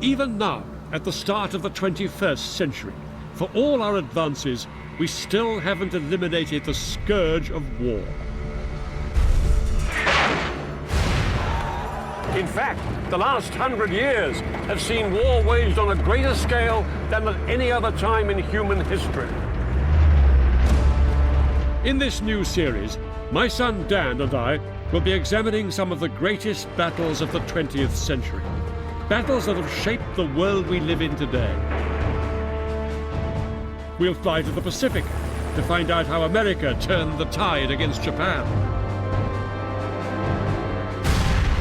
Even now, at the start of the 21st century, for all our advances, we still haven't eliminated the scourge of war. In fact, the last 100 years have seen war waged on a greater scale than at any other time in human history. In this new series, my son Dan and I will be examining some of the greatest battles of the 20th century. Battles that have shaped the world we live in today. We'll fly to the Pacific to find out how America turned the tide against Japan.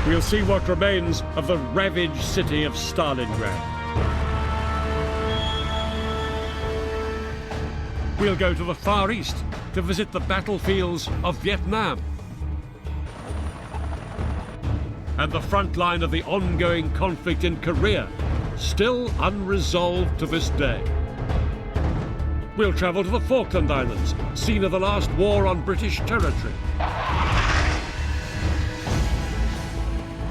We'll see what remains of the ravaged city of Stalingrad. We'll go to the Far East to visit the battlefields of Vietnam and the front line of the ongoing conflict in Korea, still unresolved to this day. We'll travel to the Falkland Islands, scene of the last war on British territory,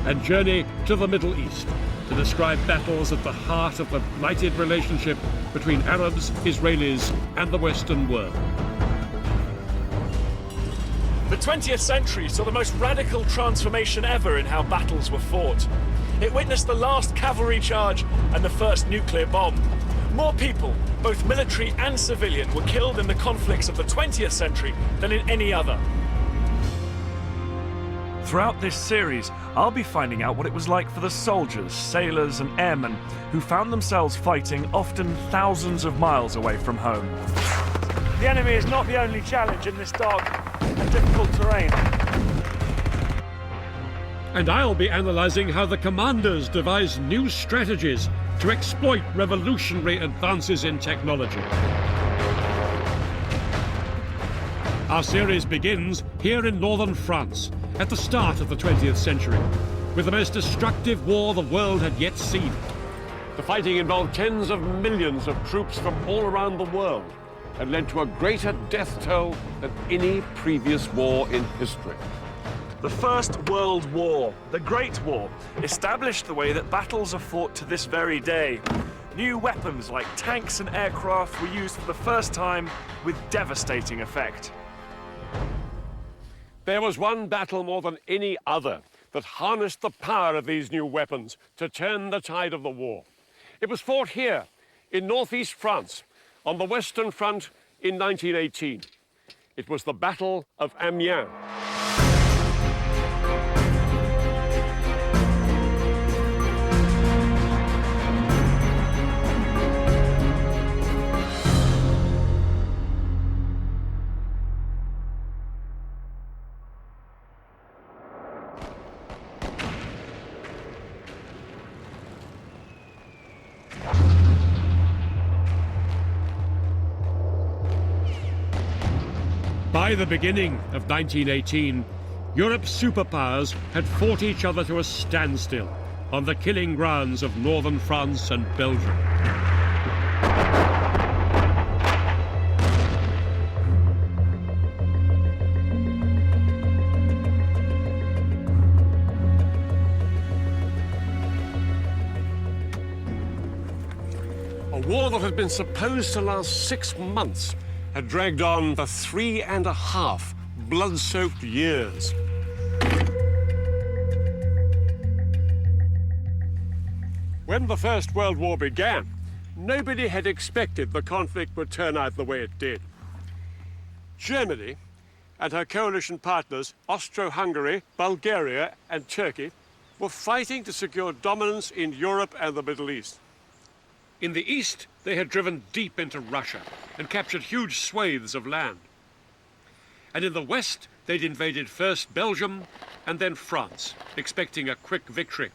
and journey to the Middle East to describe battles at the heart of the blighted relationship between Arabs, Israelis, and the Western world. The 20th century saw the most radical transformation ever in how battles were fought. It witnessed the last cavalry charge and the first nuclear bomb. More people, both military and civilian, were killed in the conflicts of the 20th century than in any other. Throughout this series, I'll be finding out what it was like for the soldiers, sailors and airmen who found themselves fighting often thousands of miles away from home. The enemy is not the only challenge in this dark and difficult terrain. And I'll be analysing how the commanders devised new strategies to exploit revolutionary advances in technology. Our series begins here in northern France, at the start of the 20th century, with the most destructive war the world had yet seen. The fighting involved tens of millions of troops from all around the world and led to a greater death toll than any previous war in history. The First World War, the Great War, established the way that battles are fought to this very day. New weapons like tanks and aircraft were used for the first time with devastating effect. There was one battle more than any other that harnessed the power of these new weapons to turn the tide of the war. It was fought here in northeast France on the Western Front in 1918. It was the Battle of Amiens. By the beginning of 1918, Europe's superpowers had fought each other to a standstill on the killing grounds of northern France and Belgium. A war that had been supposed to last 6 months had dragged on for 3.5 blood-soaked years. When the First World War began, nobody had expected the conflict would turn out the way it did. Germany and her coalition partners, Austro-Hungary, Bulgaria and Turkey, were fighting to secure dominance in Europe and the Middle East. In the east, they had driven deep into Russia and captured huge swathes of land. And in the west, they'd invaded first Belgium and then France, expecting a quick victory.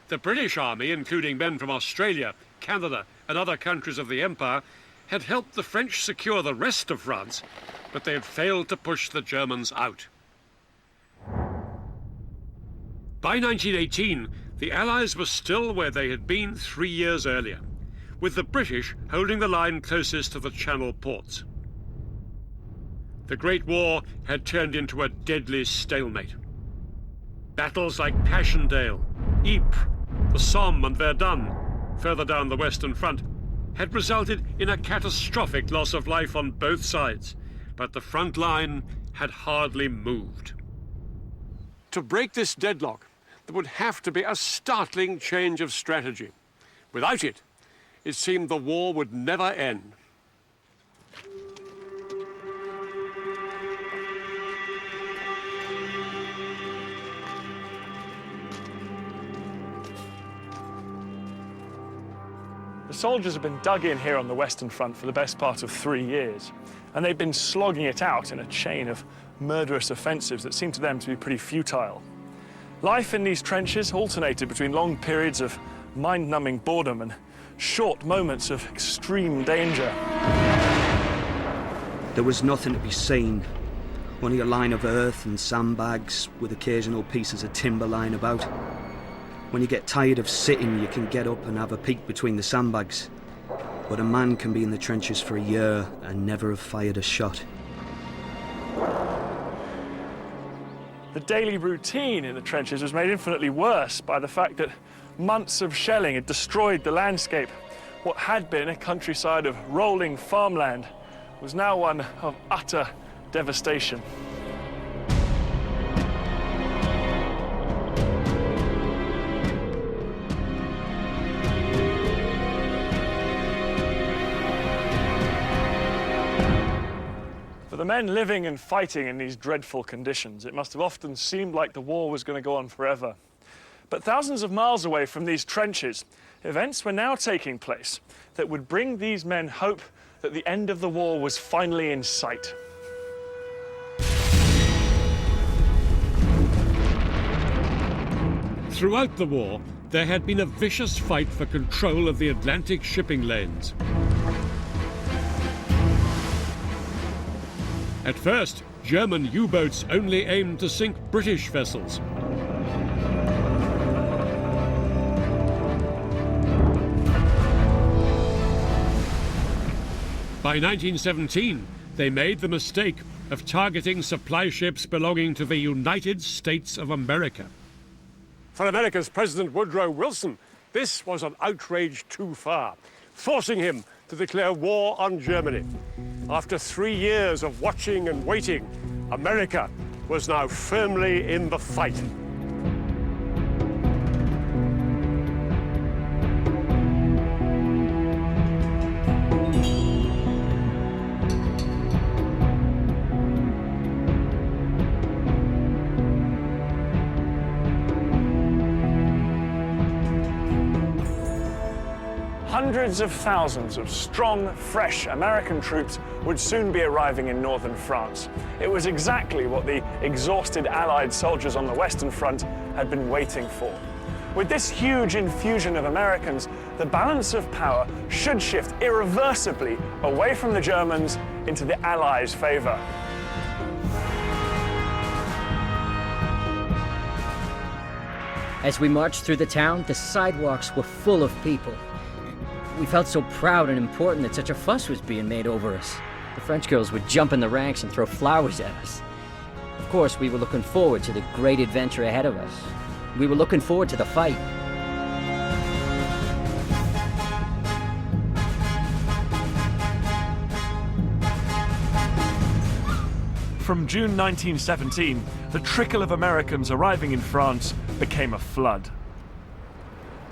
The British Army, including men from Australia, Canada, and other countries of the Empire, had helped the French secure the rest of France, but they had failed to push the Germans out. By 1918, the Allies were still where they had been 3 years earlier, with the British holding the line closest to the Channel ports. The Great War had turned into a deadly stalemate. Battles like Passchendaele, Ypres, the Somme and Verdun, further down the Western Front, had resulted in a catastrophic loss of life on both sides, but the front line had hardly moved. To break this deadlock, there would have to be a startling change of strategy. Without it, it seemed the war would never end. The soldiers have been dug in here on the Western Front for the best part of 3 years, and they've been slogging it out in a chain of murderous offensives that seem to them to be pretty futile. Life in these trenches alternated between long periods of mind-numbing boredom and short moments of extreme danger. There was nothing to be seen, only a line of earth and sandbags with occasional pieces of timber lying about. When you get tired of sitting, you can get up and have a peek between the sandbags. But a man can be in the trenches for a year and never have fired a shot. The daily routine in the trenches was made infinitely worse by the fact that months of shelling had destroyed the landscape. What had been a countryside of rolling farmland was now one of utter devastation. For the men living and fighting in these dreadful conditions, it must have often seemed like the war was going to go on forever. But thousands of miles away from these trenches, events were now taking place that would bring these men hope that the end of the war was finally in sight. Throughout the war, there had been a vicious fight for control of the Atlantic shipping lanes. At first, German U-boats only aimed to sink British vessels. By 1917, they made the mistake of targeting supply ships belonging to the United States of America. For America's President Woodrow Wilson, this was an outrage too far, forcing him to declare war on Germany. After 3 years of watching and waiting, America was now firmly in the fight. Hundreds of thousands of strong, fresh American troops would soon be arriving in northern France. It was exactly what the exhausted Allied soldiers on the Western Front had been waiting for. With this huge infusion of Americans, the balance of power should shift irreversibly away from the Germans into the Allies' favor. As we marched through the town, the sidewalks were full of people. We felt so proud and important that such a fuss was being made over us. The French girls would jump in the ranks and throw flowers at us. Of course, we were looking forward to the great adventure ahead of us. We were looking forward to the fight. From June 1917, the trickle of Americans arriving in France became a flood.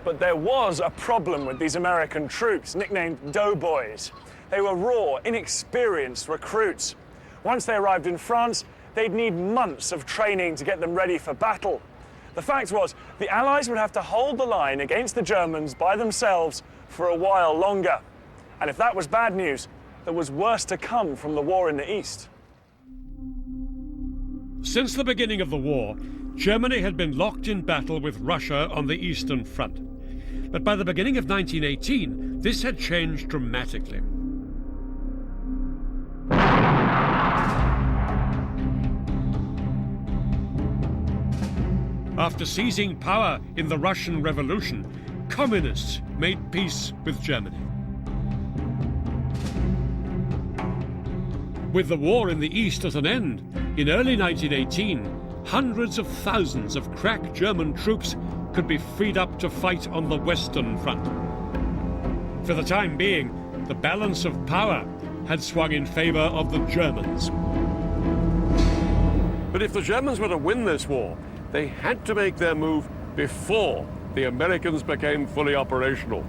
But there was a problem with these American troops, nicknamed doughboys. They were raw, inexperienced recruits. Once they arrived in France, they'd need months of training to get them ready for battle. The fact was, the Allies would have to hold the line against the Germans by themselves for a while longer. And if that was bad news, there was worse to come from the war in the East. Since the beginning of the war, Germany had been locked in battle with Russia on the Eastern Front. But by the beginning of 1918, this had changed dramatically. After seizing power in the Russian Revolution, communists made peace with Germany. With the war in the East at an end, in early 1918, hundreds of thousands of crack German troops could be freed up to fight on the Western Front. For the time being, the balance of power had swung in favor of the Germans. But if the Germans were to win this war, they had to make their move before the Americans became fully operational.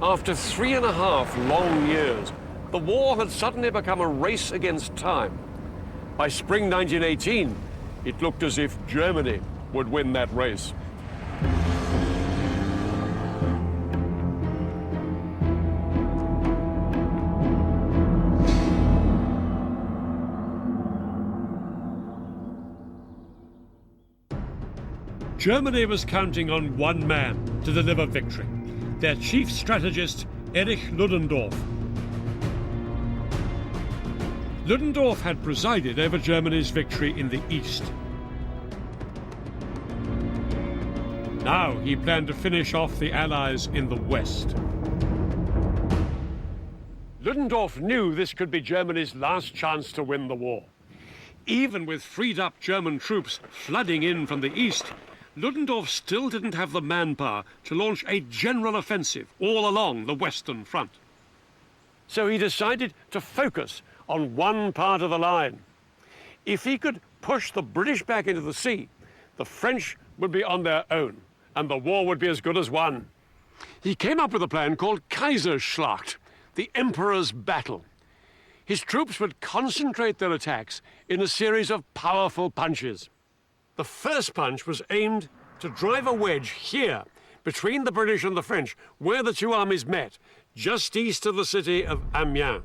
After 3.5 long years, the war had suddenly become a race against time. By spring 1918, it looked as if Germany would win that race. Germany was counting on one man to deliver victory, their chief strategist, Erich Ludendorff. Ludendorff had presided over Germany's victory in the East. Now he planned to finish off the Allies in the West. Ludendorff knew this could be Germany's last chance to win the war. Even with freed-up German troops flooding in from the east, Ludendorff still didn't have the manpower to launch a general offensive all along the Western Front. So he decided to focus on one part of the line. If he could push the British back into the sea, the French would be on their own, and the war would be as good as won. He came up with a plan called Kaiserschlacht, the Emperor's Battle. His troops would concentrate their attacks in a series of powerful punches. The first punch was aimed to drive a wedge here, between the British and the French, where the two armies met, just east of the city of Amiens.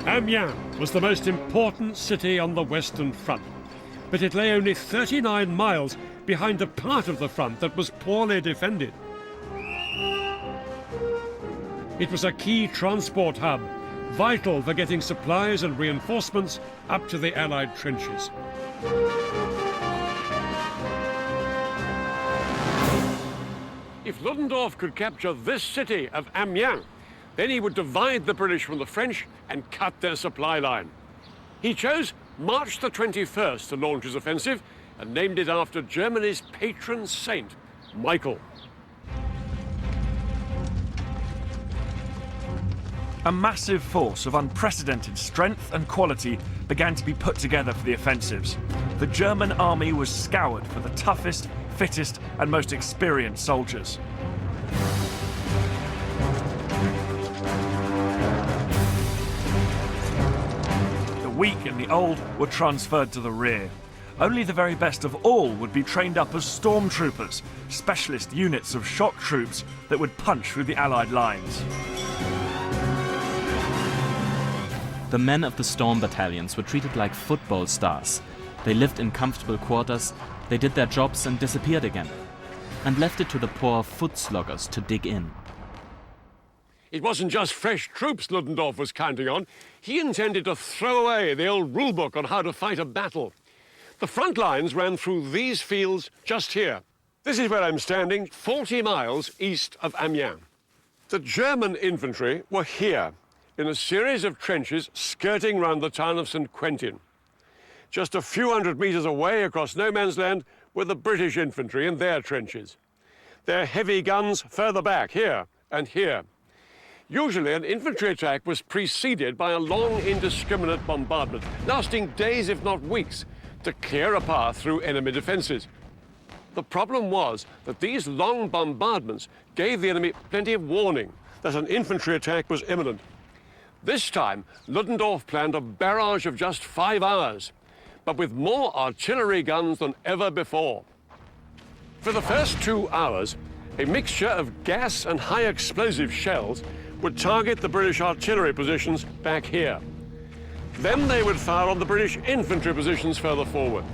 Amiens was the most important city on the Western Front, but it lay only 39 miles behind a part of the front that was poorly defended. It was a key transport hub, vital for getting supplies and reinforcements up to the Allied trenches. If Ludendorff could capture this city of Amiens, then he would divide the British from the French and cut their supply line. He chose March the 21st to launch his offensive and named it after Germany's patron saint, Michael. A massive force of unprecedented strength and quality began to be put together for the offensives. The German army was scoured for the toughest, fittest, and most experienced soldiers. The weak and the old were transferred to the rear. Only the very best of all would be trained up as stormtroopers, specialist units of shock troops that would punch through the Allied lines. The men of the storm battalions were treated like football stars. They lived in comfortable quarters, they did their jobs and disappeared again, and left it to the poor foot sloggers to dig in. It wasn't just fresh troops Ludendorff was counting on. He intended to throw away the old rulebook on how to fight a battle. The front lines ran through these fields just here. This is where I'm standing, 40 miles east of Amiens. The German infantry were here, in a series of trenches skirting round the town of St. Quentin. Just a few hundred meters away across no man's land were the British infantry in their trenches. Their heavy guns further back, here and here. Usually an infantry attack was preceded by a long indiscriminate bombardment, lasting days if not weeks, to clear a path through enemy defenses. The problem was that these long bombardments gave the enemy plenty of warning that an infantry attack was imminent. This time, Ludendorff planned a barrage of just 5 hours, but with more artillery guns than ever before. For the first 2 hours, a mixture of gas and high explosive shells would target the British artillery positions back here. Then they would fire on the British infantry positions further forward.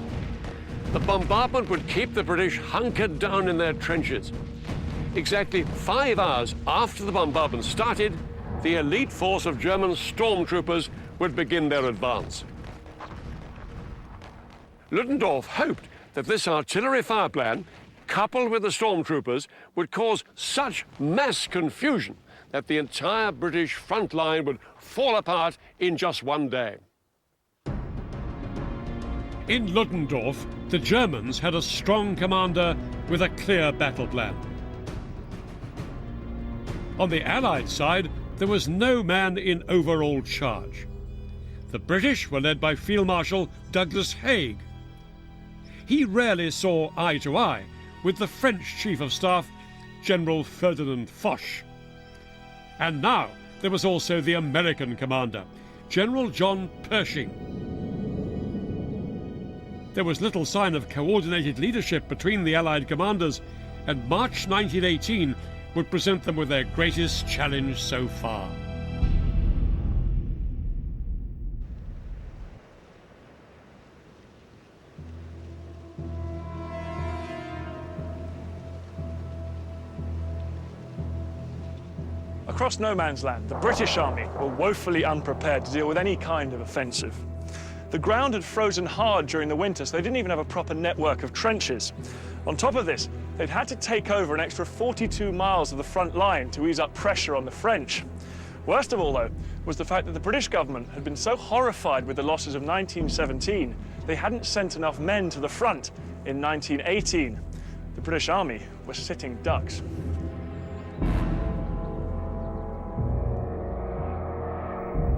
The bombardment would keep the British hunkered down in their trenches. Exactly 5 hours after the bombardment started, the elite force of German stormtroopers would begin their advance. Ludendorff hoped that this artillery fire plan, coupled with the stormtroopers, would cause such mass confusion that the entire British front line would fall apart in just one day. In Ludendorff, the Germans had a strong commander with a clear battle plan. On the Allied side, there was no man in overall charge. The British were led by Field Marshal Douglas Haig. He rarely saw eye to eye with the French Chief of Staff, General Ferdinand Foch. And now there was also the American commander, General John Pershing. There was little sign of coordinated leadership between the Allied commanders, and March 1918 would present them with their greatest challenge so far. Across no man's land, the British Army were woefully unprepared to deal with any kind of offensive. The ground had frozen hard during the winter, so they didn't even have a proper network of trenches. On top of this, they'd had to take over an extra 42 miles of the front line to ease up pressure on the French. Worst of all, though, was the fact that the British government had been so horrified with the losses of 1917, they hadn't sent enough men to the front in 1918. The British Army was sitting ducks.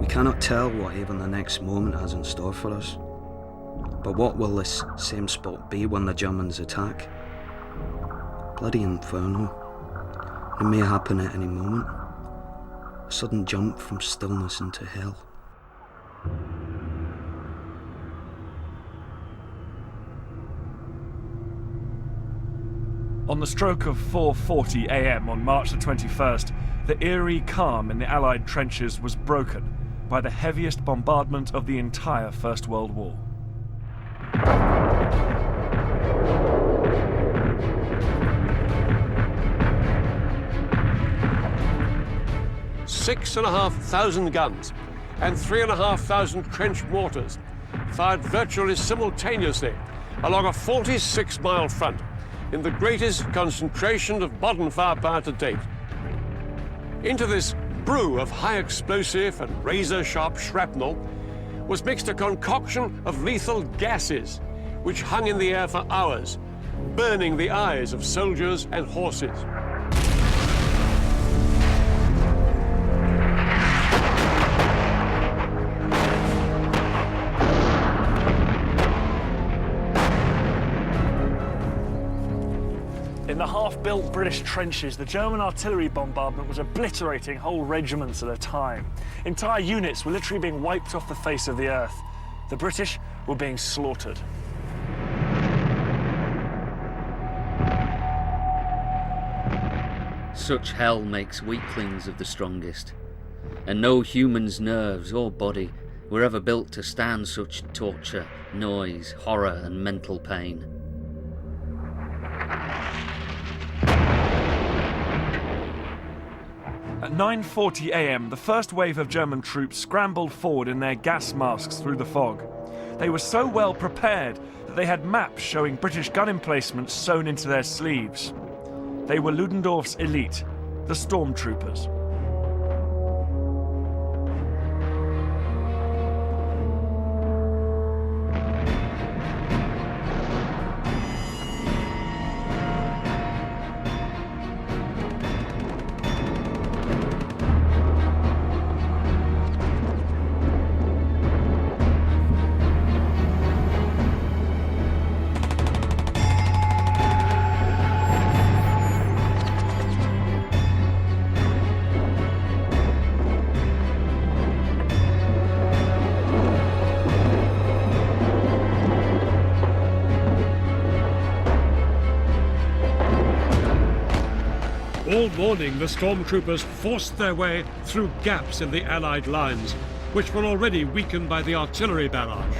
We cannot tell what even the next moment has in store for us. But what will this same spot be when the Germans attack? Bloody inferno. It may happen at any moment. A sudden jump from stillness into hell. On the stroke of 4:40 a.m. on March the 21st, the eerie calm in the Allied trenches was broken by the heaviest bombardment of the entire First World War. Six and a half thousand guns and 3,500 trench mortars fired virtually simultaneously along a 46-mile front in the greatest concentration of modern firepower to date. Into this brew of high explosive and razor-sharp shrapnel was mixed a concoction of lethal gases which hung in the air for hours, burning the eyes of soldiers and horses. In the half-built British trenches, the German artillery bombardment was obliterating whole regiments at a time. Entire units were literally being wiped off the face of the earth. The British were being slaughtered. Such hell makes weaklings of the strongest, and no human's nerves or body were ever built to stand such torture, noise, horror, and mental pain. At 9:40 a.m., the first wave of German troops scrambled forward in their gas masks through the fog. They were so well prepared that they had maps showing British gun emplacements sewn into their sleeves. They were Ludendorff's elite, the stormtroopers. All morning, the stormtroopers forced their way through gaps in the Allied lines, which were already weakened by the artillery barrage.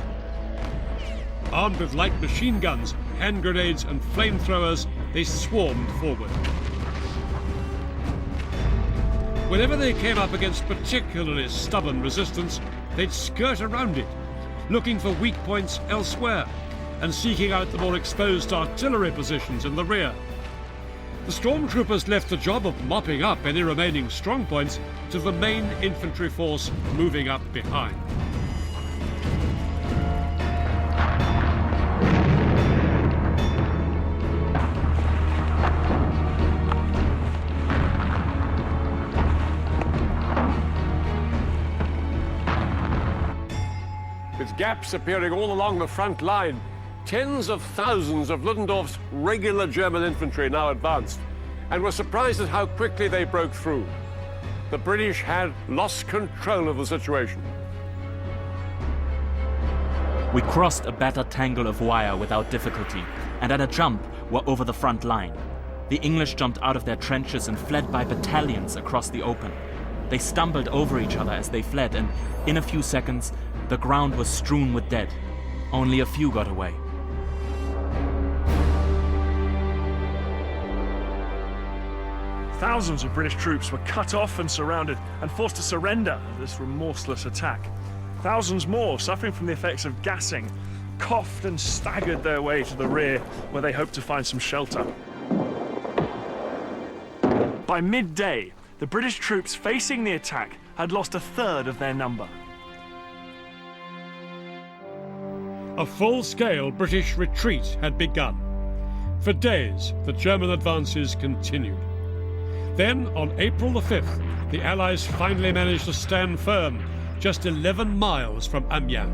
Armed with light machine guns, hand grenades and flamethrowers, they swarmed forward. Whenever they came up against particularly stubborn resistance, they'd skirt around it, looking for weak points elsewhere and seeking out the more exposed artillery positions in the rear. The stormtroopers left the job of mopping up any remaining strongpoints to the main infantry force moving up behind. With gaps appearing all along the front line, tens of thousands of Ludendorff's regular German infantry now advanced, and were surprised at how quickly they broke through. The British had lost control of the situation. We crossed a battered tangle of wire without difficulty, and at a jump were over the front line. The English jumped out of their trenches and fled by battalions across the open. They stumbled over each other as they fled, and in a few seconds, the ground was strewn with dead. Only a few got away. Thousands of British troops were cut off and surrounded and forced to surrender to this remorseless attack. Thousands more, suffering from the effects of gassing, coughed and staggered their way to the rear where they hoped to find some shelter. By midday, the British troops facing the attack had lost a third of their number. A full-scale British retreat had begun. For days, the German advances continued. Then, on April the 5th, the Allies finally managed to stand firm just 11 miles from Amiens.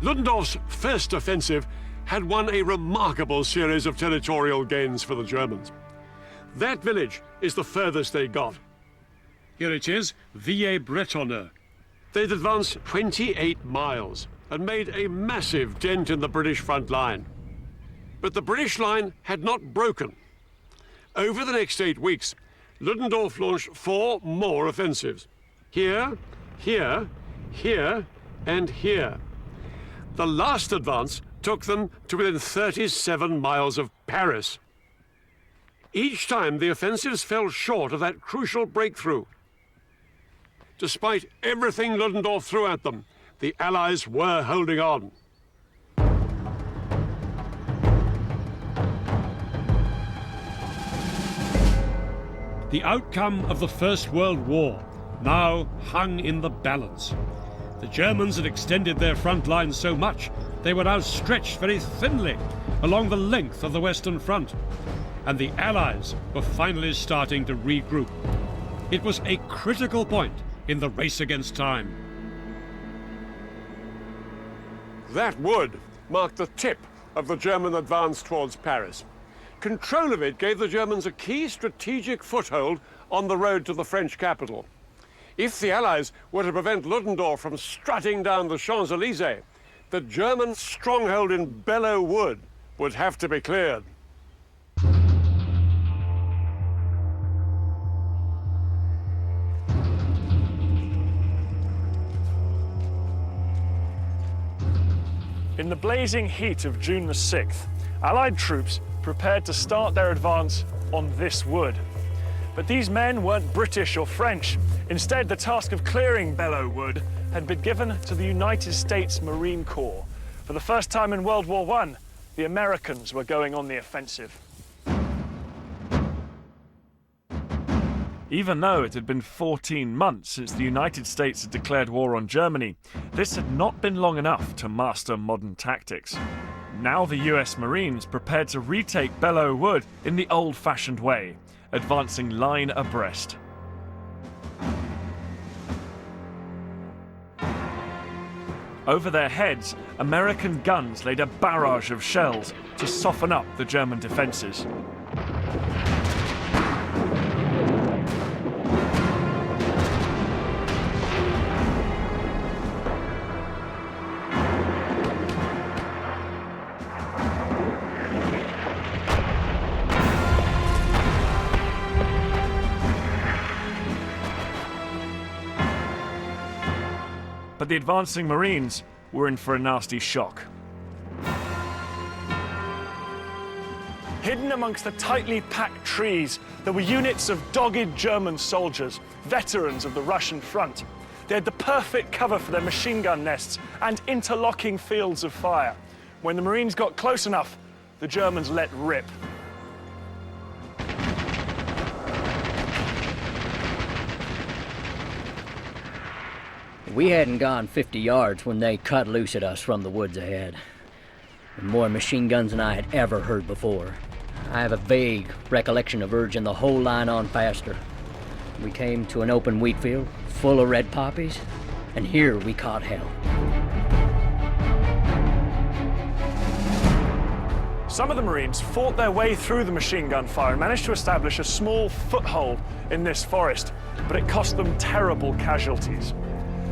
Ludendorff's first offensive had won a remarkable series of territorial gains for the Germans. That village is the furthest they got. Here it is, Villers-Bretonneux. They'd advanced 28 miles and made a massive dent in the British front line. But the British line had not broken. Over the next 8 weeks, Ludendorff launched 4 more offensives. Here, here, here, and here. The last advance took them to within 37 miles of Paris. Each time, the offensives fell short of that crucial breakthrough. Despite everything Ludendorff threw at them, the Allies were holding on. The outcome of the First World War now hung in the balance. The Germans had extended their front lines so much they were now stretched very thinly along the length of the Western Front, and the Allies were finally starting to regroup. It was a critical point in the race against time. That would mark the tip of the German advance towards Paris. Control of it gave the Germans a key strategic foothold on the road to the French capital. If the Allies were to prevent Ludendorff from strutting down the Champs-Élysées, the German stronghold in Belleau Wood would have to be cleared. In the blazing heat of June the 6th, Allied troops prepared to start their advance on this wood. But these men weren't British or French. Instead, the task of clearing Belleau Wood had been given to the United States Marine Corps. For the first time in World War I, the Americans were going on the offensive. Even though it had been 14 months since the United States had declared war on Germany, this had not been long enough to master modern tactics. Now the US Marines prepared to retake Belleau Wood in the old-fashioned way, advancing line abreast. Over their heads, American guns laid a barrage of shells to soften up the German defences. But the advancing Marines were in for a nasty shock. Hidden amongst the tightly packed trees, there were units of dogged German soldiers, veterans of the Russian front. They had the perfect cover for their machine gun nests and interlocking fields of fire. When the Marines got close enough, the Germans let rip. We hadn't gone 50 yards when they cut loose at us from the woods ahead. More machine guns than I had ever heard before. I have a vague recollection of urging the whole line on faster. We came to an open wheat field full of red poppies, and here we caught hell. Some of the Marines fought their way through the machine gun fire and managed to establish a small foothold in this forest, but it cost them terrible casualties.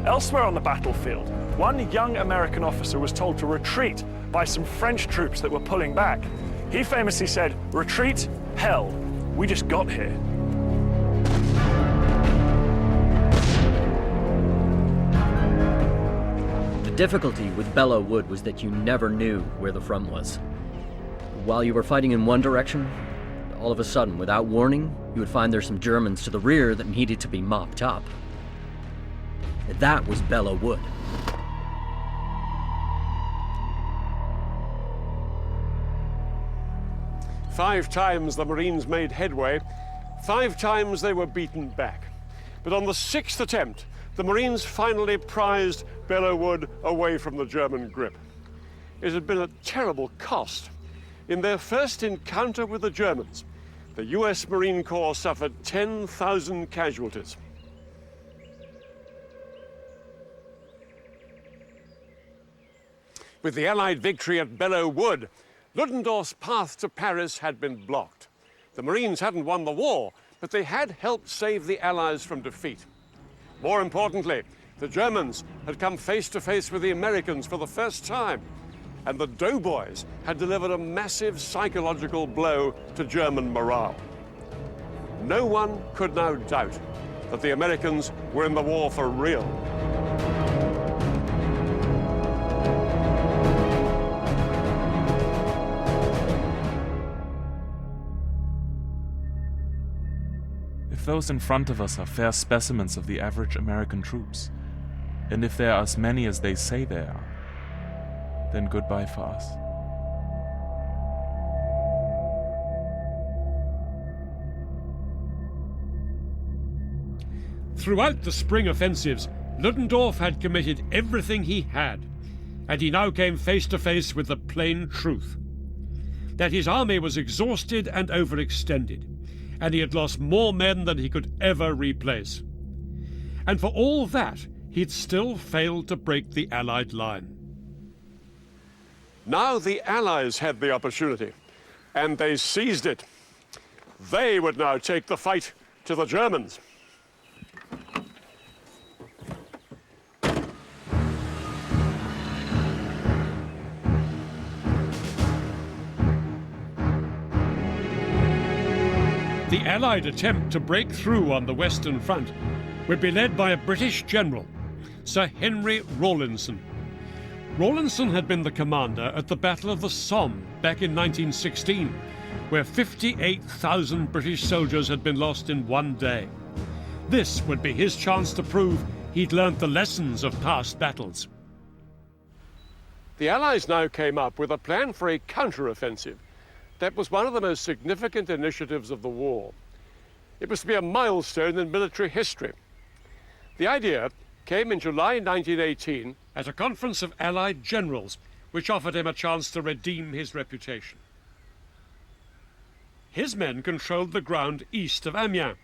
Elsewhere on the battlefield, one young American officer was told to retreat by some French troops that were pulling back. He famously said, "Retreat? Hell, we just got here." The difficulty with Belleau Wood was that you never knew where the front was. While you were fighting in one direction, all of a sudden, without warning, you would find there's some Germans to the rear that needed to be mopped up. That was Belleau Wood. Five times the Marines made headway, 5 times they were beaten back. But on the 6th attempt, the Marines finally prized Belleau Wood away from the German grip. It had been a terrible cost. In their first encounter with the Germans, the US Marine Corps suffered 10,000 casualties. With the Allied victory at Belleau Wood, Ludendorff's path to Paris had been blocked. The Marines hadn't won the war, but they had helped save the Allies from defeat. More importantly, the Germans had come face to face with the Americans for the first time, and the doughboys had delivered a massive psychological blow to German morale. No one could now doubt that the Americans were in the war for real. If those in front of us are fair specimens of the average American troops, and if there are as many as they say there are, then goodbye for us. Throughout the spring offensives, Ludendorff had committed everything he had, and he now came face to face with the plain truth. That his army was exhausted and overextended, and he had lost more men than he could ever replace. And for all that, he'd still failed to break the Allied line. Now the Allies had the opportunity, and they seized it. They would now take the fight to the Germans. The Allied attempt to break through on the Western Front would be led by a British general, Sir Henry Rawlinson. Rawlinson had been the commander at the Battle of the Somme back in 1916, where 58,000 British soldiers had been lost in one day. This would be his chance to prove he'd learnt the lessons of past battles. The Allies now came up with a plan for a counter-offensive that was one of the most significant initiatives of the war. It was to be a milestone in military history. The idea came in July 1918 at a conference of Allied generals, which offered him a chance to redeem his reputation. His men controlled the ground east of Amiens,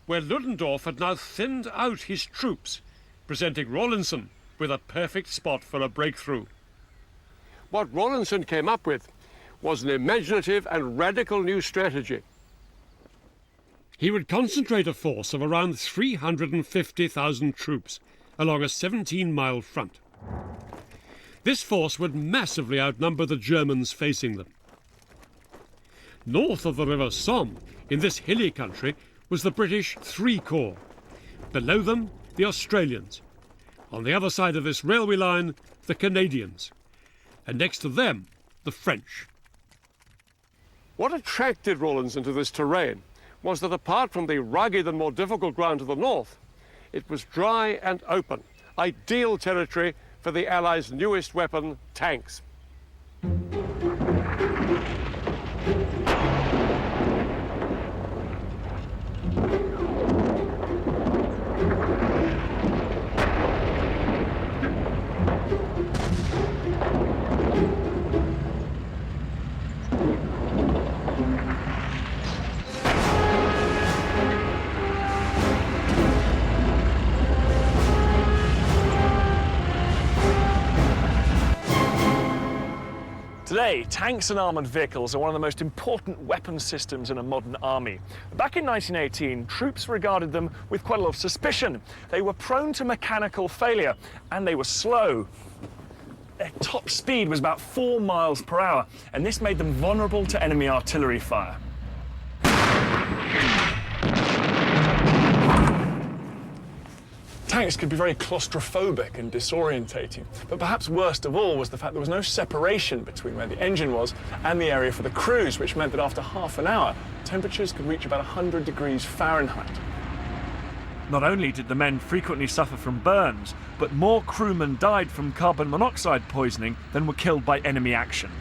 where Ludendorff had now thinned out his troops, presenting Rawlinson with a perfect spot for a breakthrough. What Rawlinson came up with was an imaginative and radical new strategy. He would concentrate a force of around 350,000 troops along a 17-mile front. This force would massively outnumber the Germans facing them. North of the River Somme, in this hilly country, was the British III Corps. Below them, the Australians. On the other side of this railway line, the Canadians. And next to them, the French. What attracted Rawlinson to this terrain was that apart from the rugged and more difficult ground to the north, It was dry and open, ideal territory for the Allies' newest weapon, tanks. Today, tanks and armoured vehicles are one of the most important weapon systems in a modern army. Back in 1918, troops regarded them with quite a lot of suspicion. They were prone to mechanical failure, and they were slow. Their top speed was about 4 miles per hour, and this made them vulnerable to enemy artillery fire. Tanks could be very claustrophobic and disorientating, but perhaps worst of all was the fact there was no separation between where the engine was and the area for the crews, which meant that after half an hour, temperatures could reach about 100 degrees Fahrenheit. Not only did the men frequently suffer from burns, but more crewmen died from carbon monoxide poisoning than were killed by enemy action.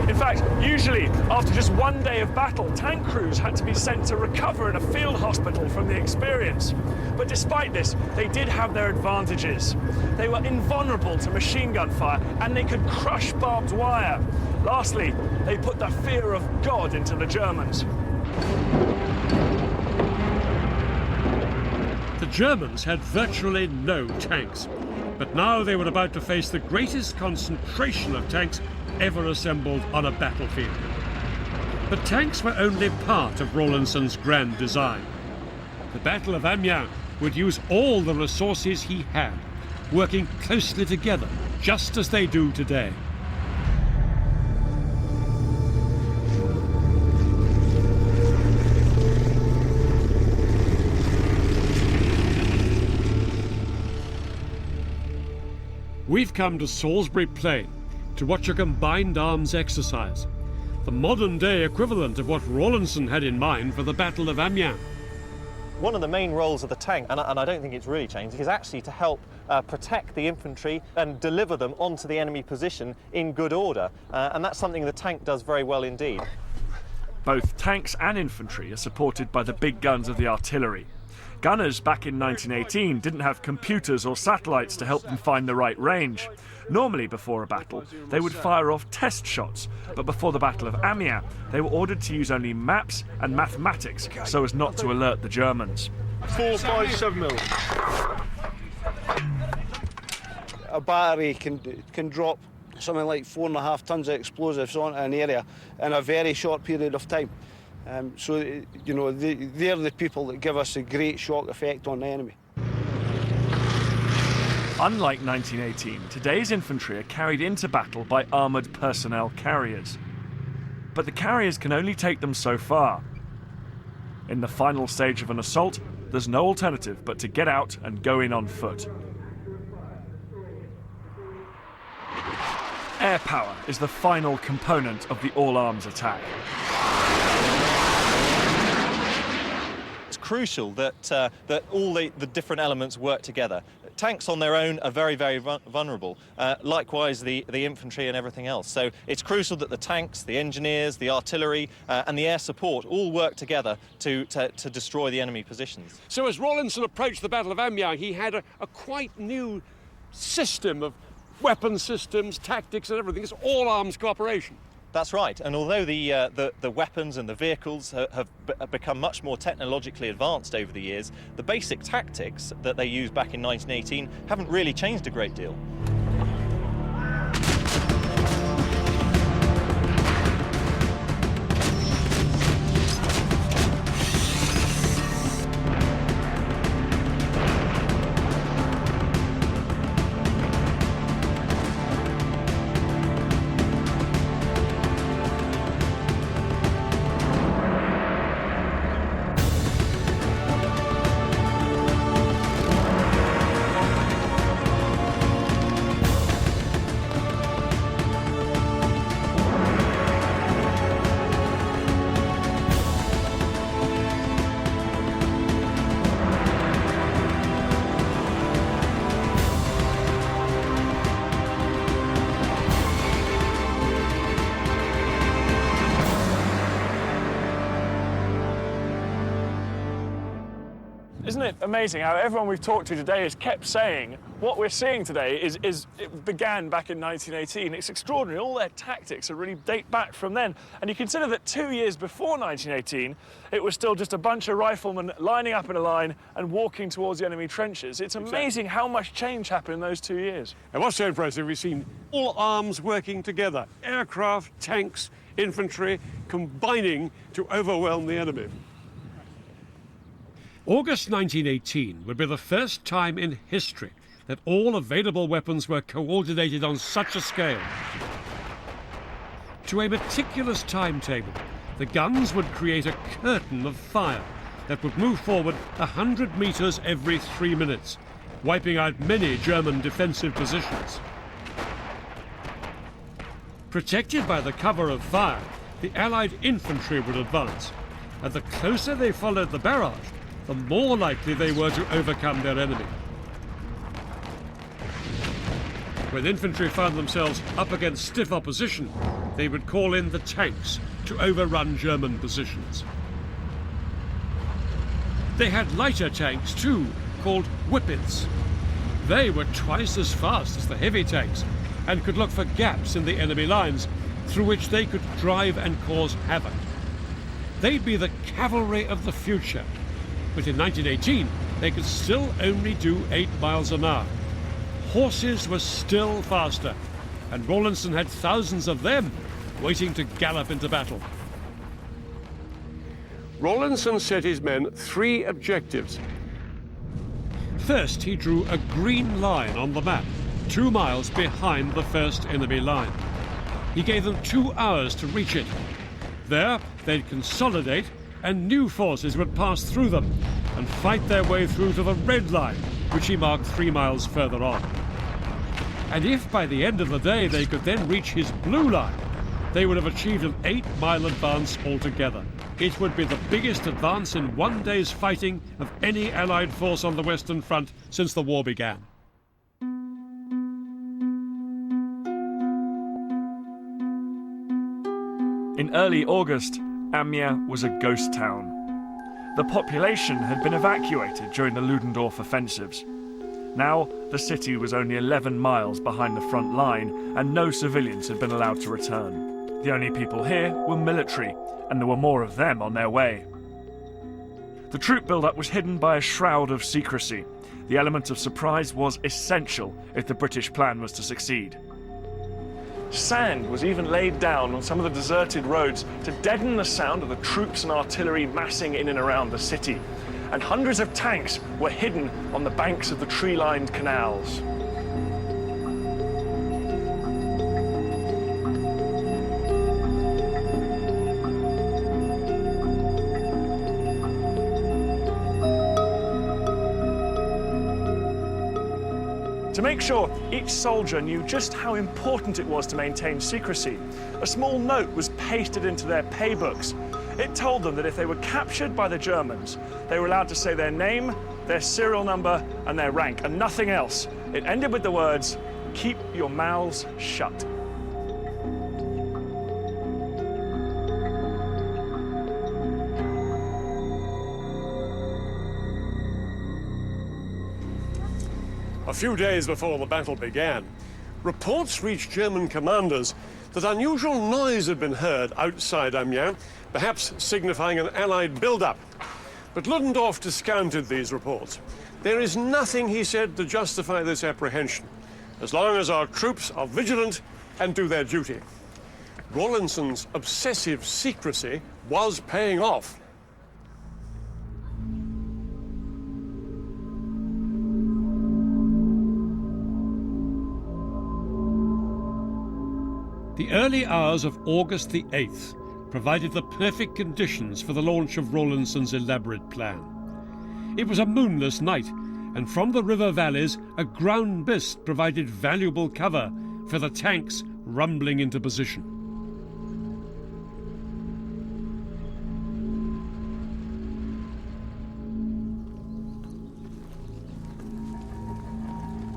In fact, usually, after just one day of battle, tank crews had to be sent to recover in a field hospital from the experience. But despite this, they did have their advantages. They were invulnerable to machine gun fire, and they could crush barbed wire. Lastly, they put the fear of God into the Germans. The Germans had virtually no tanks, but now they were about to face the greatest concentration of tanks ever assembled on a battlefield. But tanks were only part of Rawlinson's grand design. The Battle of Amiens would use all the resources he had, working closely together, just as they do today. We've come to Salisbury Plain to watch a combined arms exercise, the modern-day equivalent of what Rawlinson had in mind for the Battle of Amiens. One of the main roles of the tank, and I don't think it's really changed, is actually to help protect the infantry and deliver them onto the enemy position in good order. And that's something the tank does very well indeed. Both tanks and infantry are supported by the big guns of the artillery. Gunners back in 1918 didn't have computers or satellites to help them find the right range. Normally, before a battle, they would fire off test shots, but before the Battle of Amiens, they were ordered to use only maps and mathematics so as not to alert the Germans. 4.57 mil. A battery can drop something like 4.5 tons of explosives onto an area in a very short period of time. So, you know, they're the people that give us a great shock effect on the enemy. Unlike 1918, today's infantry are carried into battle by armoured personnel carriers. But the carriers can only take them so far. In the final stage of an assault, there's no alternative but to get out and go in on foot. Air power is the final component of the all-arms attack. It's crucial that all the different elements work together. Tanks on their own are very, very vulnerable. Likewise, the infantry and everything else. So it's crucial that the tanks, the engineers, the artillery and the air support all work together to destroy the enemy positions. So as Rawlinson approached the Battle of Amiens, he had a quite new system of weapon systems, tactics and everything. It's all arms cooperation. That's right, and although the weapons and the vehicles have become much more technologically advanced over the years, the basic tactics that they used back in 1918 haven't really changed a great deal. Isn't it amazing how everyone we've talked to today has kept saying what we're seeing today it began back in 1918. It's extraordinary. All their tactics really date back from then. And you consider that 2 years before 1918, it was still just a bunch of riflemen lining up in a line and walking towards the enemy trenches. It's amazing how much change happened in those 2 years. And what's so impressive, we've seen all arms working together. Aircraft, tanks, infantry, combining to overwhelm the enemy. August 1918 would be the first time in history that all available weapons were coordinated on such a scale. To a meticulous timetable, the guns would create a curtain of fire that would move forward 100 metres every 3 minutes, wiping out many German defensive positions. Protected by the cover of fire, the Allied infantry would advance, and the closer they followed the barrage, the more likely they were to overcome their enemy. When infantry found themselves up against stiff opposition, they would call in the tanks to overrun German positions. They had lighter tanks too, called Whippets. They were twice as fast as the heavy tanks and could look for gaps in the enemy lines through which they could drive and cause havoc. They'd be the cavalry of the future. But in 1918, they could still only do 8 miles an hour. Horses were still faster, and Rawlinson had thousands of them waiting to gallop into battle. Rawlinson set his men 3 objectives. First, he drew a green line on the map, 2 miles behind the first enemy line. He gave them 2 hours to reach it. There, they'd consolidate, and new forces would pass through them and fight their way through to the red line, which he marked 3 miles further on. And if by the end of the day they could then reach his blue line, they would have achieved an 8-mile advance altogether. It would be the biggest advance in one day's fighting of any Allied force on the Western Front since the war began. In early August, Amiens was a ghost town. The population had been evacuated during the Ludendorff offensives. Now, the city was only 11 miles behind the front line, and no civilians had been allowed to return. The only people here were military, and there were more of them on their way. The troop build-up was hidden by a shroud of secrecy. The element of surprise was essential if the British plan was to succeed. Sand was even laid down on some of the deserted roads to deaden the sound of the troops and artillery massing in and around the city. And hundreds of tanks were hidden on the banks of the tree-lined canals. To make sure each soldier knew just how important it was to maintain secrecy, a small note was pasted into their pay books. It told them that if they were captured by the Germans, they were allowed to say their name, their serial number, and their rank, and nothing else. It ended with the words, "Keep your mouths shut." A few days before the battle began, reports reached German commanders that unusual noise had been heard outside Amiens, perhaps signifying an Allied build-up. But Ludendorff discounted these reports. There is nothing, he said, to justify this apprehension, as long as our troops are vigilant and do their duty. Rawlinson's obsessive secrecy was paying off. The early hours of August the 8th provided the perfect conditions for the launch of Rawlinson's elaborate plan. It was a moonless night, and from the river valleys, a ground mist provided valuable cover for the tanks rumbling into position.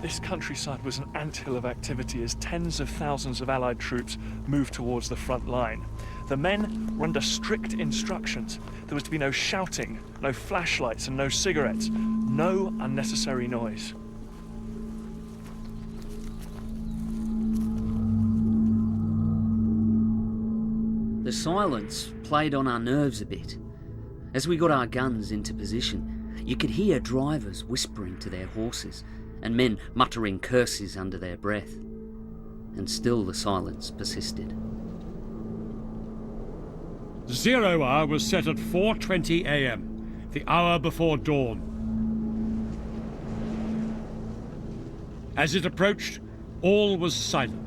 This This countryside was an anthill of activity as tens of thousands of Allied troops moved towards the front line. The men were under strict instructions. There was to be no shouting, no flashlights and no cigarettes, no unnecessary noise. The silence played on our nerves a bit. As we got our guns into position, you could hear drivers whispering to their horses and men muttering curses under their breath. And still the silence persisted. 0 hour was set at 4:20 a.m., the hour before dawn. As it approached, all was silent.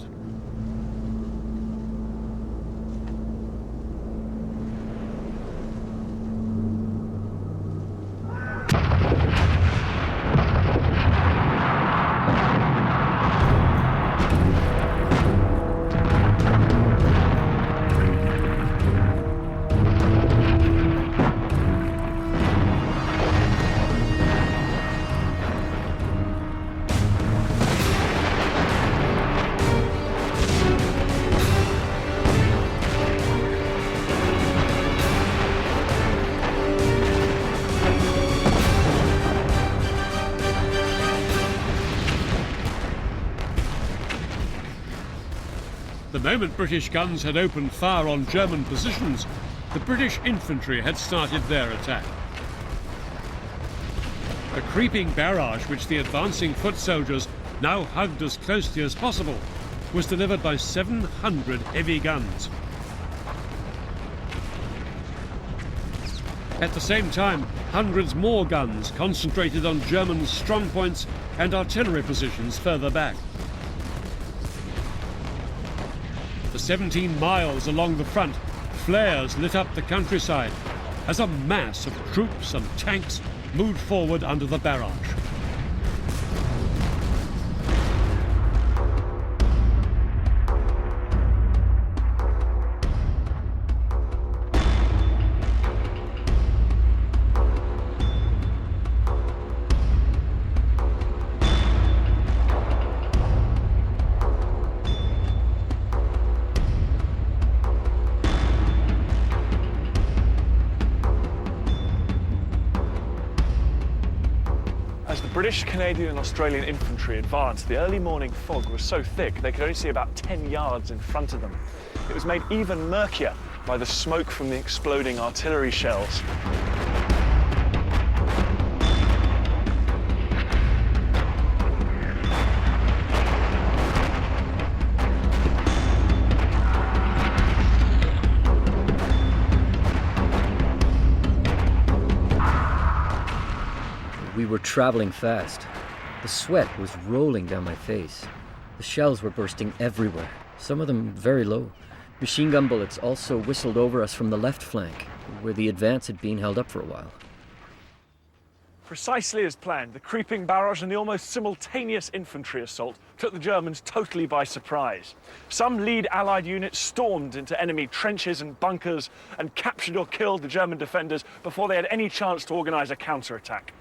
The moment British guns had opened fire on German positions, the British infantry had started their attack. The creeping barrage which the advancing foot soldiers now hugged as closely as possible was delivered by 700 heavy guns. At the same time, hundreds more guns concentrated on German strongpoints and artillery positions further back. The 17 miles along the front, flares lit up the countryside as a mass of troops and tanks moved forward under the barrage. As the British, Canadian and Australian infantry advanced, the early morning fog was so thick they could only see about 10 yards in front of them. It was made even murkier by the smoke from the exploding artillery shells. We were traveling fast. The sweat was rolling down my face. The shells were bursting everywhere, some of them very low. Machine gun bullets also whistled over us from the left flank, where the advance had been held up for a while. Precisely as planned, the creeping barrage and the almost simultaneous infantry assault took the Germans totally by surprise. Some lead Allied units stormed into enemy trenches and bunkers and captured or killed the German defenders before they had any chance to organize a counterattack.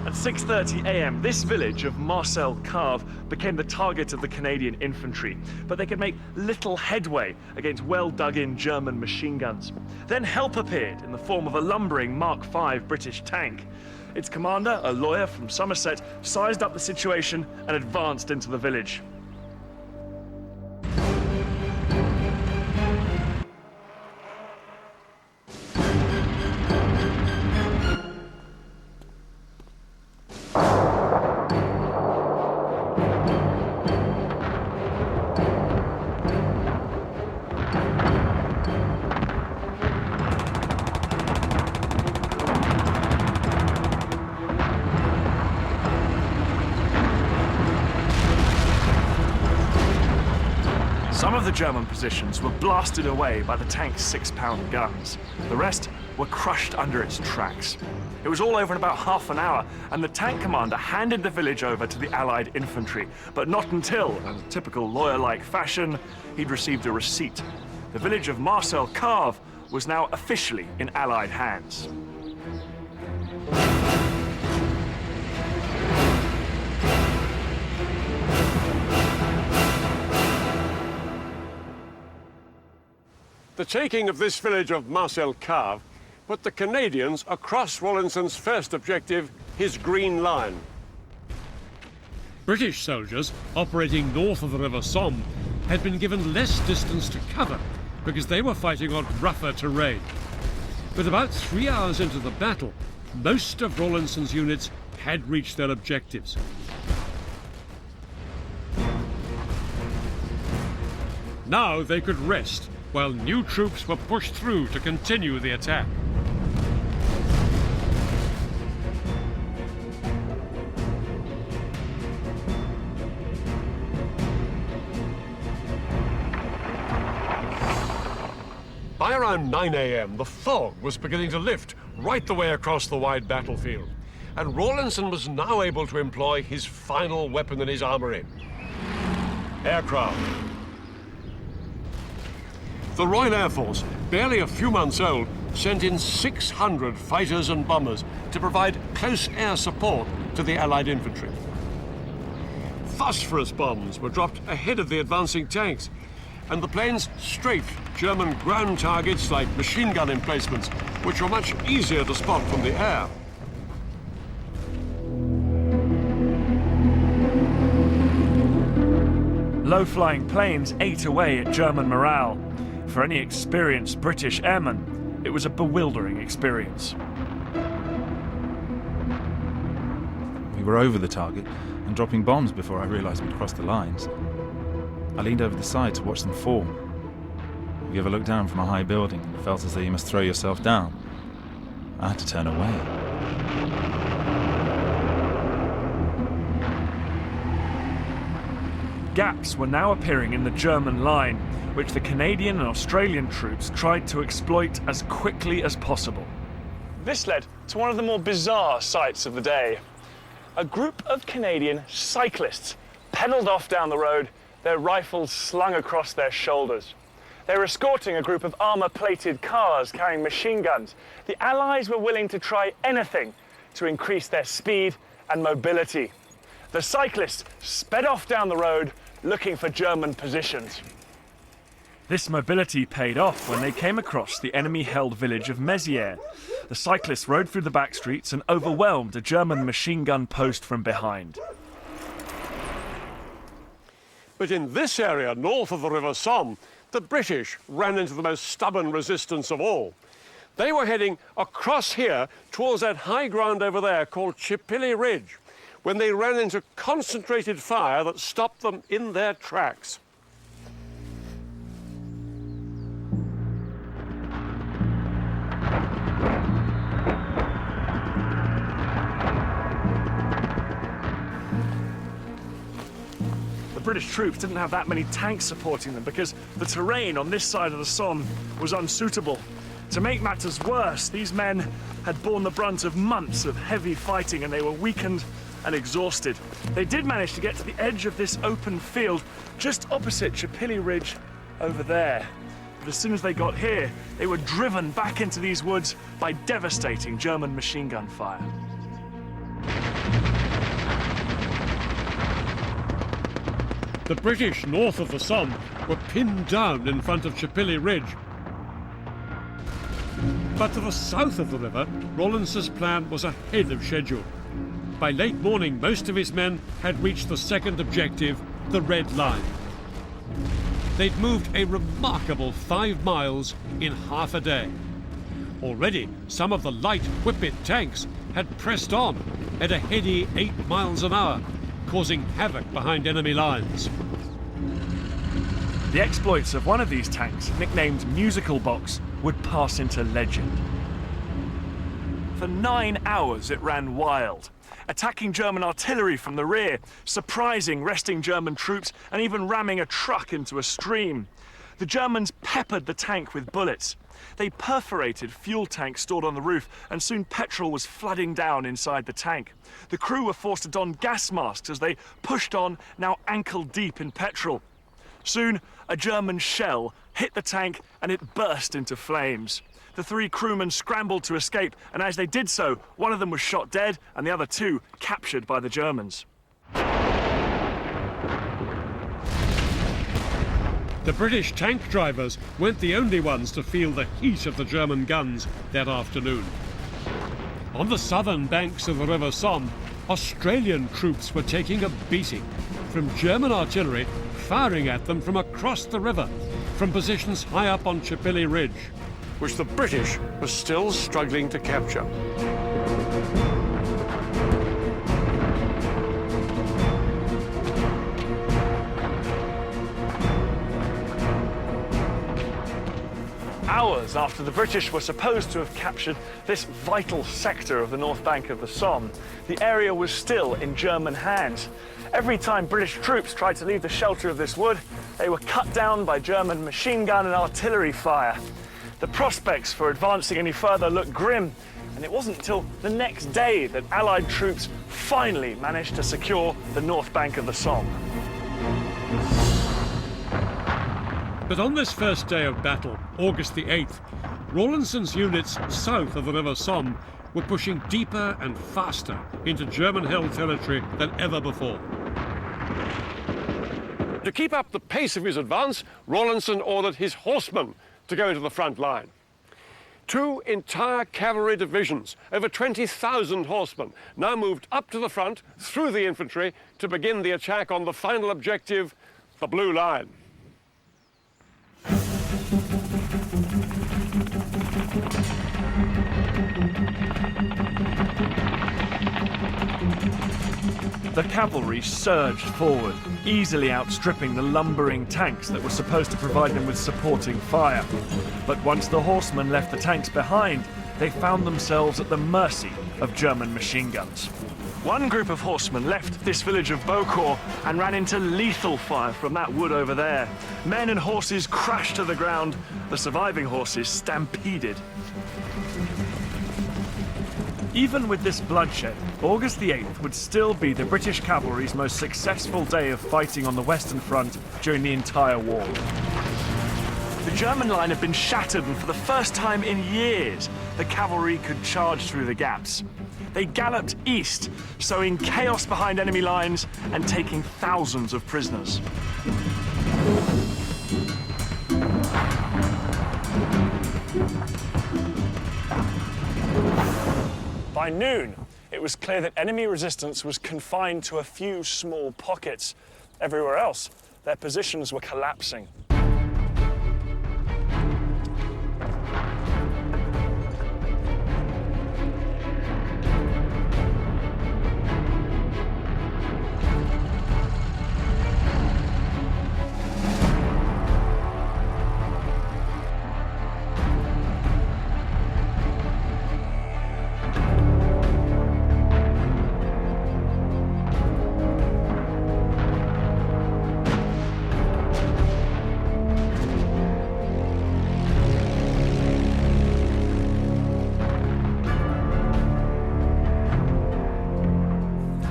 At 6:30 a.m., this village of Marcel Cave became the target of the Canadian infantry, but they could make little headway against well-dug-in German machine guns. Then help appeared in the form of a lumbering Mark V British tank. Its commander, a lawyer from Somerset, sized up the situation and advanced into the village. Some of the German positions were blasted away by the tank's 6-pound guns. The rest were crushed under its tracks. It was all over in about half an hour, and the tank commander handed the village over to the Allied infantry, but not until, in typical lawyer-like fashion, he'd received a receipt. The village of Marcel-Cave was now officially in Allied hands. The taking of this village of Marcel-Cave put the Canadians across Rawlinson's first objective, his Green Line. British soldiers operating north of the River Somme had been given less distance to cover because they were fighting on rougher terrain. But about 3 hours into the battle, most of Rawlinson's units had reached their objectives. Now they could rest while new troops were pushed through to continue the attack. By around 9 a.m., the fog was beginning to lift right the way across the wide battlefield, and Rawlinson was now able to employ his final weapon in his armory: aircraft. The Royal Air Force, barely a few months old, sent in 600 fighters and bombers to provide close air support to the Allied infantry. Phosphorus bombs were dropped ahead of the advancing tanks, and the planes strafed German ground targets like machine gun emplacements, which were much easier to spot from the air. Low-flying planes ate away at German morale. For any experienced British airman, it was a bewildering experience. We were over the target and dropping bombs before I realized we'd crossed the lines. I leaned over the side to watch them fall. You ever look down from a high building and felt as though you must throw yourself down? I had to turn away. Gaps were now appearing in the German line, which the Canadian and Australian troops tried to exploit as quickly as possible. This led to one of the more bizarre sights of the day. A group of Canadian cyclists pedalled off down the road, their rifles slung across their shoulders. They were escorting a group of armour-plated cars carrying machine guns. The Allies were willing to try anything to increase their speed and mobility. The cyclists sped off down the road, looking for German positions. This mobility paid off when they came across the enemy-held village of Mézières. The cyclists rode through the back streets and overwhelmed a German machine gun post from behind. But in this area north of the River Somme, the British ran into the most stubborn resistance of all. They were heading across here towards that high ground over there called Chipilly Ridge, when they ran into concentrated fire that stopped them in their tracks. The British troops didn't have that many tanks supporting them because the terrain on this side of the Somme was unsuitable. To make matters worse, these men had borne the brunt of months of heavy fighting and they were weakened and exhausted. They did manage to get to the edge of this open field just opposite Chipilly Ridge over there. But as soon as they got here, they were driven back into these woods by devastating German machine gun fire. The British north of the Somme were pinned down in front of Chipilly Ridge. But to the south of the river, Rawlinson's plan was ahead of schedule. By late morning, most of his men had reached the second objective, the Red Line. They'd moved a remarkable 5 miles in half a day. Already, some of the light Whippet tanks had pressed on at a heady 8 miles an hour, causing havoc behind enemy lines. The exploits of one of these tanks, nicknamed Musical Box, would pass into legend. For 9 hours it ran wild. attacking German artillery from the rear, surprising resting German troops, and even ramming a truck into a stream. The Germans peppered the tank with bullets. They perforated fuel tanks stored on the roof, and soon petrol was flooding down inside the tank. The crew were forced to don gas masks as they pushed on, now ankle deep in petrol. Soon, a German shell hit the tank and it burst into flames. The 3 crewmen scrambled to escape, and as they did so, one of them was shot dead and the other 2 captured by the Germans. The British tank drivers weren't the only ones to feel the heat of the German guns that afternoon. On the southern banks of the River Somme, Australian troops were taking a beating from German artillery firing at them from across the river, from positions high up on Chipilly Ridge, which the British were still struggling to capture. Hours after the British were supposed to have captured this vital sector of the north bank of the Somme, the area was still in German hands. Every time British troops tried to leave the shelter of this wood, they were cut down by German machine gun and artillery fire. The prospects for advancing any further looked grim, and it wasn't until the next day that Allied troops finally managed to secure the north bank of the Somme. But on this first day of battle, August the 8th, Rawlinson's units south of the River Somme were pushing deeper and faster into German-held territory than ever before. To keep up the pace of his advance, Rawlinson ordered his horsemen to go into the front line. 2 entire cavalry divisions, over 20,000 horsemen, now moved up to the front through the infantry to begin the attack on the final objective, the Blue Line. The cavalry surged forward, easily outstripping the lumbering tanks that were supposed to provide them with supporting fire. But once the horsemen left the tanks behind, they found themselves at the mercy of German machine guns. One group of horsemen left this village of Beaucourt and ran into lethal fire from that wood over there. Men and horses crashed to the ground, the surviving horses stampeded. Even with this bloodshed, August the 8th would still be the British cavalry's most successful day of fighting on the Western Front during the entire war. The German line had been shattered, and for the first time in years, the cavalry could charge through the gaps. They galloped east, sowing chaos behind enemy lines and taking thousands of prisoners. By noon, it was clear that enemy resistance was confined to a few small pockets. Everywhere else, their positions were collapsing.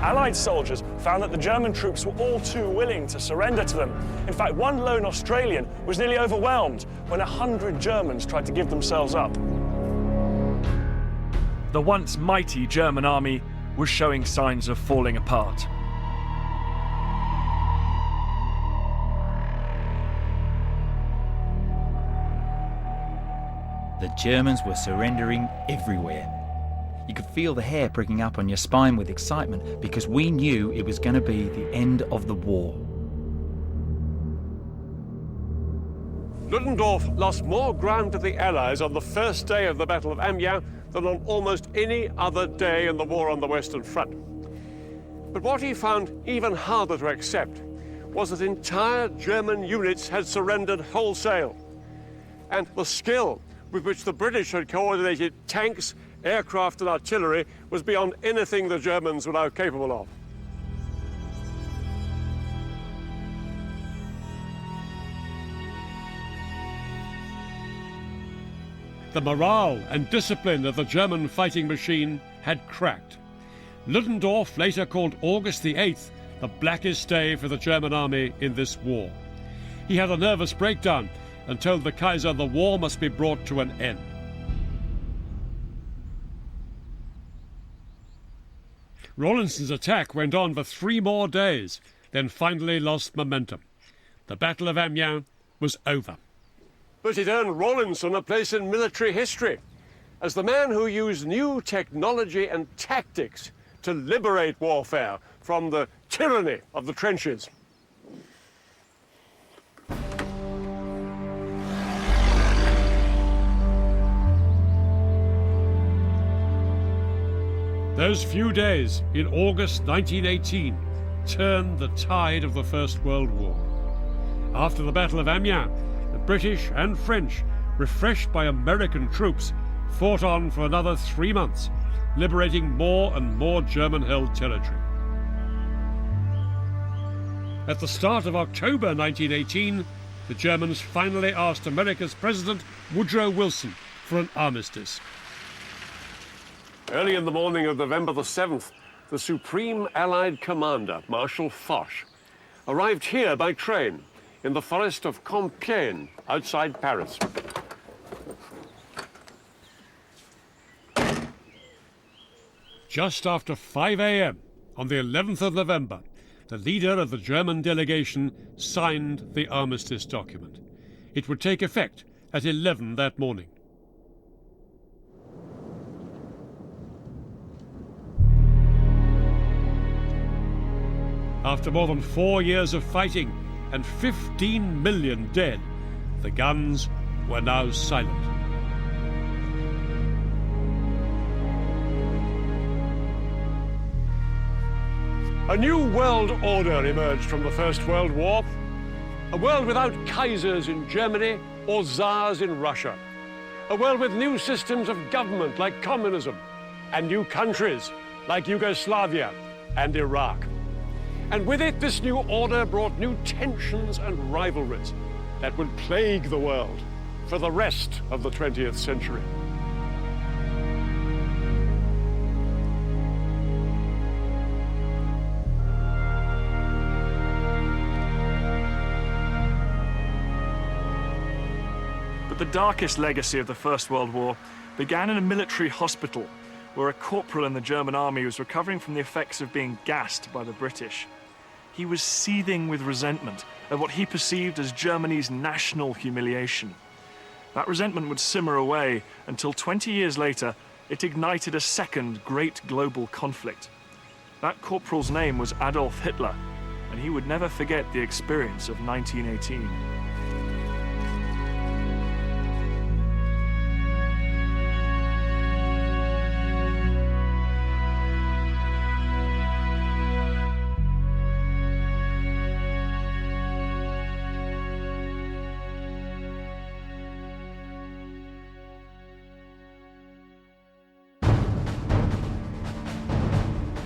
Allied soldiers found that the German troops were all too willing to surrender to them. In fact, one lone Australian was nearly overwhelmed when 100 Germans tried to give themselves up. The once mighty German army was showing signs of falling apart. The Germans were surrendering everywhere. You could feel the hair pricking up on your spine with excitement because we knew it was going to be the end of the war. Ludendorff lost more ground to the Allies on the first day of the Battle of Amiens than on almost any other day in the war on the Western Front. But what he found even harder to accept was that entire German units had surrendered wholesale, and the skill with which the British had coordinated tanks, aircraft and artillery was beyond anything the Germans were now capable of. The morale and discipline of the German fighting machine had cracked. Ludendorff later called August the 8th the blackest day for the German army in this war. He had a nervous breakdown and told the Kaiser the war must be brought to an end. Rawlinson's attack went on for 3 more days, then finally lost momentum. The Battle of Amiens was over. But it earned Rawlinson a place in military history as the man who used new technology and tactics to liberate warfare from the tyranny of the trenches. Those few days in August 1918 turned the tide of the First World War. After the Battle of Amiens, the British and French, refreshed by American troops, fought on for another 3 months, liberating more and more German-held territory. At the start of October 1918, the Germans finally asked America's President Woodrow Wilson for an armistice. Early in the morning of November the 7th, the Supreme Allied Commander, Marshal Foch, arrived here by train in the forest of Compiègne, outside Paris. Just after 5 a.m. on the 11th of November, the leader of the German delegation signed the armistice document. It would take effect at 11 that morning. After more than 4 years of fighting and 15 million dead, the guns were now silent. A new world order emerged from the First World War. A world without Kaisers in Germany or Tsars in Russia. A world with new systems of government like communism and new countries like Yugoslavia and Iraq. And with it, this new order brought new tensions and rivalries that would plague the world for the rest of the 20th century. But the darkest legacy of the First World War began in a military hospital where a corporal in the German army was recovering from the effects of being gassed by the British. He was seething with resentment at what he perceived as Germany's national humiliation. That resentment would simmer away until 20 years later, it ignited a second great global conflict. That corporal's name was Adolf Hitler, and he would never forget the experience of 1918.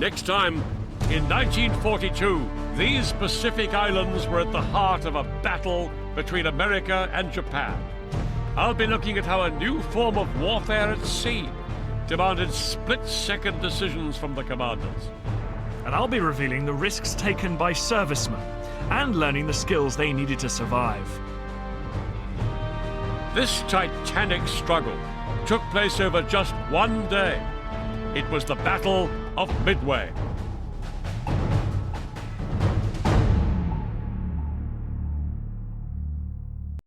Next time, in 1942, these Pacific islands were at the heart of a battle between America and Japan. I'll be looking at how a new form of warfare at sea demanded split-second decisions from the commanders. And I'll be revealing the risks taken by servicemen and learning the skills they needed to survive. This titanic struggle took place over just one day. It was the Battle of Midway.